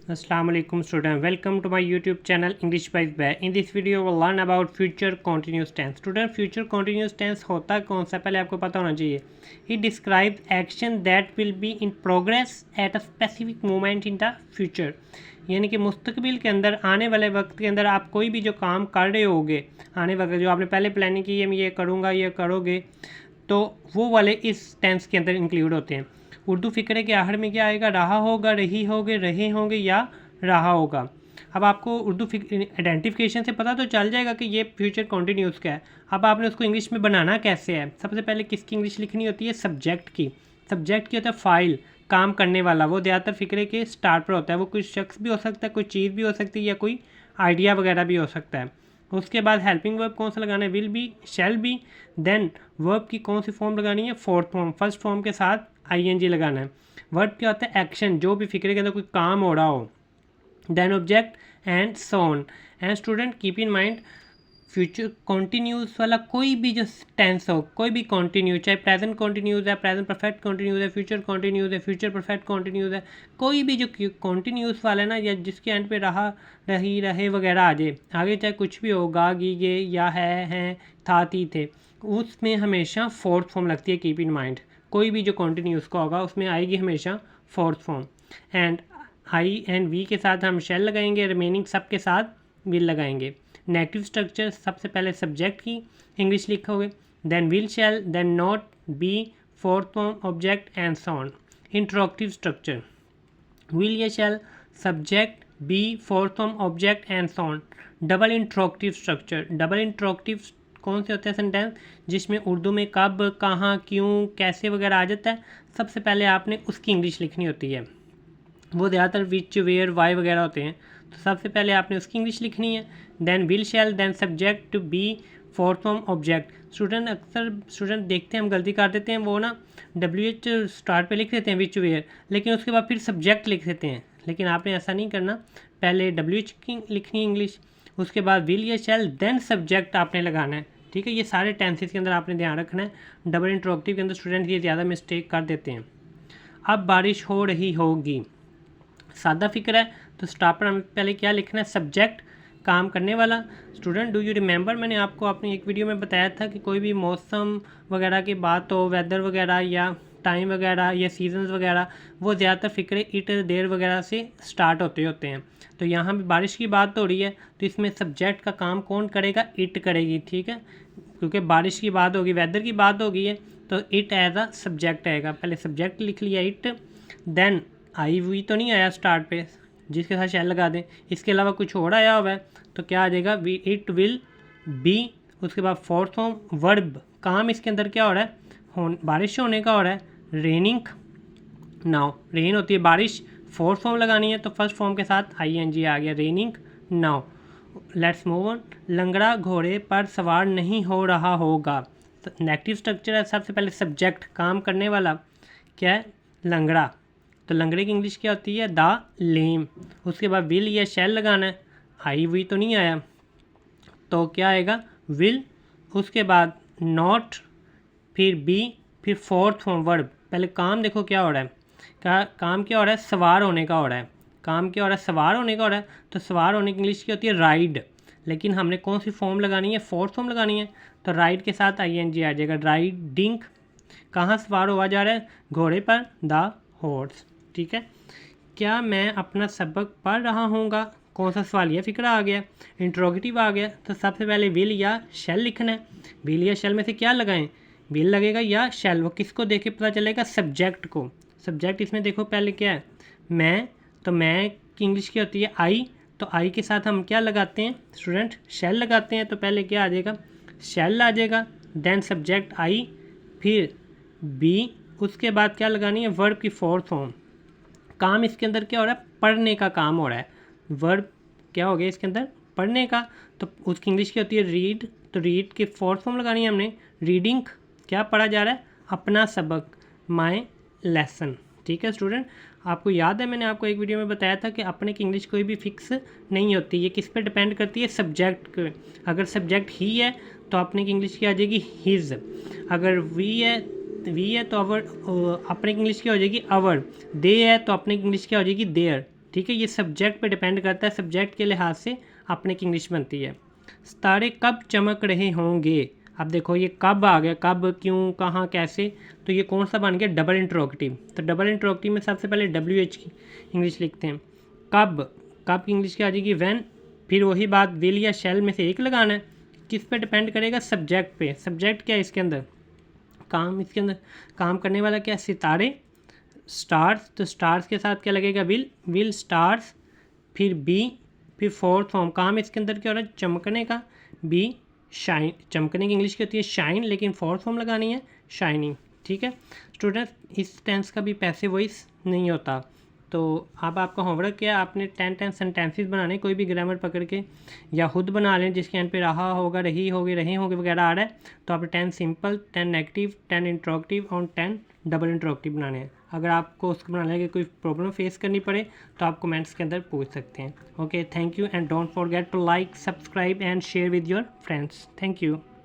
Assalamu alaikum student, welcome to my YouTube channel English by Bay. In this video we'll learn about future continuous tense. Student, future continuous tense होता कौन सा पहले आपको पता होना चाहिए. It describes action that will be in progress at a specific moment in the future. यानी कि मुस्तकबिल के अंदर आने वाले वक्त के अंदर आप कोई भी जो काम कर रहे होगे, आने वक्त जो आपने पहले प्लानिंग की है मैं ये करूँगा ये करोगे, तो वो वाले इस टेंस के अंदर इंक्लूड होते हैं. उर्दू फ़िक्रे के आखिर में क्या आएगा? रहा होगा, रही होगे, रहे होंगे या रहा होगा. अब आपको उर्दू आइडेंटिफिकेशन से पता तो चल जाएगा कि ये फ्यूचर कॉन्टीन्यूस का है. अब आपने उसको इंग्लिश में बनाना कैसे है? सबसे पहले किसकी इंग्लिश लिखनी होती है? सब्जेक्ट की. सब्जेक्ट की होता है फाइल, काम करने वाला. वो ज़्यादातर फ़िक्रे के स्टार्ट पर होता है. वो कोई शख्स भी हो सकता है, कोई चीज़ भी हो सकती है, या कोई आइडिया वगैरह भी हो सकता है. उसके बाद हेल्पिंग वर्ब कौन सा लगाना है? Will be, shall be. Then verb की कौन सी फॉर्म लगानी है? Fourth form. फर्स्ट फॉर्म के साथ आईएनजी लगाना है. वर्ब क्या होता है? एक्शन, जो भी फिक्रे के अंदर कोई काम हो रहा हो. Then object and so on. And student keep in mind, future continuous वाला कोई भी जो टेंस हो, कोई भी कॉन्टीन्यू, चाहे प्रेजेंट कॉन्टीन्यूस है, प्रेजेंट परफेक्ट कॉन्टीन्यूस है, फ्यूचर कॉन्टीन्यूस है, फ्यूचर परफेक्ट कॉन्टीन्यूस है, कोई भी जो कॉन्टीन्यूस वाला है ना, या जिसके एंड पे रहा, रही, रहे वगैरह आ जाए आगे, चाहे कुछ भी होगा, गी गे या है, हैं, था, थी, थे, उसमें हमेशा फोर्थ फॉर्म लगती है. कीप इन माइंड, कोई भी जो कॉन्टीन्यूस का होगा उसमें आएगी हमेशा fourth form. And I and we के साथ हम शेल लगाएंगे, रिमेनिंग सब के साथ विल लगाएंगे. नेगेटिव स्ट्रक्चर, सबसे पहले सब्जेक्ट की इंग्लिश लिखोगे, then will shall, then not, be, fourth form, object and so on. Interrogative structure, will या shall, subject, be, fourth form, object and so on. Double interrogative structure, double interrogative कौन से होते हैं sentence जिसमें उर्दू में कब, कहाँ, क्यों, कैसे वगैरह आ जाता है. सबसे पहले आपने उसकी इंग्लिश लिखनी होती है. वो ज़्यादातर विच, वेयर, वाई वगैरह होते हैं, तो सबसे पहले आपने उसकी इंग्लिश लिखनी है. Then will shall, then subject, be, fourth form, object. Student अक्सर स्टूडेंट देखते हैं हम गलती कर देते हैं, वो ना WH स्टार्ट पे लिख देते हैं विच, वेयर, लेकिन उसके बाद फिर सब्जेक्ट लिख देते हैं. लेकिन आपने ऐसा नहीं करना, पहले WH की लिखनी है इंग्लिश, उसके बाद विल या शैल, देन सब्जेक्ट आपने लगाना है. ठीक है, ये सारे टेंसेस के अंदर आपने ध्यान रखना है. डबल इंट्रोगेटिव के अंदर स्टूडेंट ये ज़्यादा मिस्टेक कर देते हैं. अब बारिश हो रही होगी, सादा फिक्र है, तो स्टार्ट पर हमें पहले क्या लिखना है? सब्जेक्ट, काम करने वाला. स्टूडेंट डू यू रिमेंबर, मैंने आपको अपनी एक वीडियो में बताया था कि कोई भी मौसम वगैरह की बात हो, वेदर वगैरह या टाइम वगैरह या सीजन्स वगैरह, वो ज़्यादातर फिक्रे इट, देर वगैरह से स्टार्ट होते हैं. तो यहाँ भी बारिश की बात हो रही है, तो इसमें सब्जेक्ट का काम कौन करेगा? इट करेगी. ठीक है, क्योंकि बारिश की बात होगी, वेदर की बात होगी है, तो इट एज अ सब्जेक्ट आएगा. पहले सब्जेक्ट लिख लिया इट, देन आई वी तो नहीं आया स्टार्ट पे जिसके साथ शैल लगा दें, इसके अलावा कुछ और आया हुआ है, तो क्या आ जाएगा? We, it, will, be. उसके बाद फोर्थ फॉर्म, वर्ब, काम इसके अंदर क्या हो रहा है? बारिश होने का हो रहा है. रेनिंग नाउ, रेन होती है बारिश, फोर्थ फॉर्म लगानी है, तो फर्स्ट फॉर्म के साथ ING आ गया, raining now. Let's move on. लंगड़ा घोड़े पर सवार नहीं हो रहा होगा. नेगेटिव स्ट्रक्चर है. सबसे पहले सब्जेक्ट, काम करने वाला, क्या है? लंगड़ा. तो लंगड़े की इंग्लिश क्या होती है? द लेम. उसके बाद विल या शैल लगाना है. आई वी तो नहीं आया, तो क्या आएगा? विल. उसके बाद नॉट, फिर बी, फिर फोर्थ फॉर्म वर्ब. पहले काम देखो क्या हो रहा है, काम क्या हो रहा है? सवार होने का हो रहा है. काम क्या हो रहा है? सवार होने का हो रहा है. तो सवार होने की इंग्लिश क्या होती है? राइड. लेकिन हमने कौन सी फॉर्म लगानी है? फोर्थ फॉर्म लगानी है, तो राइड के साथ ING आ जाएगा, राइडिंग. कहाँ सवार हुआ जा रहा है? घोड़े पर, द हॉर्स. ठीक है, क्या मैं अपना सबक पढ़ रहा हूँगा, कौन सा सवालिया फिक्रा आ गया, इंट्रोगेटिव आ गया. तो सबसे पहले विल या शैल लिखना है. विल या शैल में से क्या लगाएं? विल लगेगा या शैल. वो किसको देख के पता चलेगा? सब्जेक्ट को. सब्जेक्ट इसमें देखो पहले क्या है? मैं. तो मैं की इंग्लिश क्या होती है? आई. तो आई के साथ हम क्या लगाते हैं स्टूडेंट? शैल लगाते हैं. तो पहले क्या आ जाएगा? शैल आ जाएगा. देन सब्जेक्ट आई, फिर बी. उसके बाद क्या लगानी है? वर्ब की फोर्थ फॉर्म. काम इसके अंदर क्या हो रहा है? पढ़ने का काम हो रहा है. वर्ब क्या हो गया इसके अंदर? पढ़ने का. तो उसकी इंग्लिश क्या होती है? रीड. तो रीड की फोर्थ फॉर्म लगानी है हमने. रीडिंग, क्या पढ़ा जा रहा है? अपना सबक, माय लेसन. ठीक है स्टूडेंट, आपको याद है मैंने आपको एक वीडियो में बताया था कि अपने की इंग्लिश कोई भी फिक्स नहीं होती, ये किस पे डिपेंड करती है? सब्जेक्ट पे. अगर सब्जेक्ट ही है तो अपने की इंग्लिश क्या आ जाएगी? हिज. अगर वी है तो अवर, अपने की इंग्लिश क्या हो जाएगी? अवर. दे है तो अपने की इंग्लिश क्या हो जाएगी? देयर. ठीक है, ये सब्जेक्ट पे डिपेंड करता है, सब्जेक्ट के लिहाज से अपने की इंग्लिश बनती है। सितारे कब चमक रहे होंगे, अब देखो ये कब आ गया, कब, क्यों, कहाँ, कैसे, तो ये कौन सा बन गया, डबल इंट्रोगेटिव। तो डबल इंट्रोगेटिव में सबसे पहले WH की इंग्लिश लिखते हैं। कब, कब की इंग्लिश क्या आ जाएगी, व्हेन। फिर वही बात, विल या शैल में से एक लगाना है। किस पे डिपेंड करेगा, सब्जेक्ट पे। सब्जेक्ट क्या है इसके अंदर, काम, इसके अंदर काम करने वाला क्या है, सितारे, स्टार्स। तो स्टार्स के साथ क्या लगेगा, विल स्टार्स। फिर बी, फिर फोर्थ फॉर्म, काम इसके अंदर क्या हो रहा है, चमकने का, बी शाइन। चमकने की इंग्लिश क्या होती है, शाइन, लेकिन फोर्थ फॉर्म लगानी है, शाइनिंग। ठीक है स्टूडेंट्स, इस टेंस का भी पैसिव वॉइस नहीं होता। तो अब आपका होमवर्क क्या है, आपने 10 सेंटेंसेस बनाने, कोई भी ग्रामर पकड़ के या खुद बना लें जिसके एंड पे रहा होगा, रही होगी, रहे होंगे वगैरह आ रहा है, तो आपने 10 सिंपल, 10 नेगेटिव, 10 इंट्रोगेटिव और 10 डबल इंट्रोगेटिव बनाने हैं। अगर आपको उसको बनाने की कोई प्रॉब्लम फेस करनी पड़े तो आप कमेंट्स के अंदर पूछ सकते हैं। Okay, thank you and don't forget to like, subscribe and share with your friends. Thank you.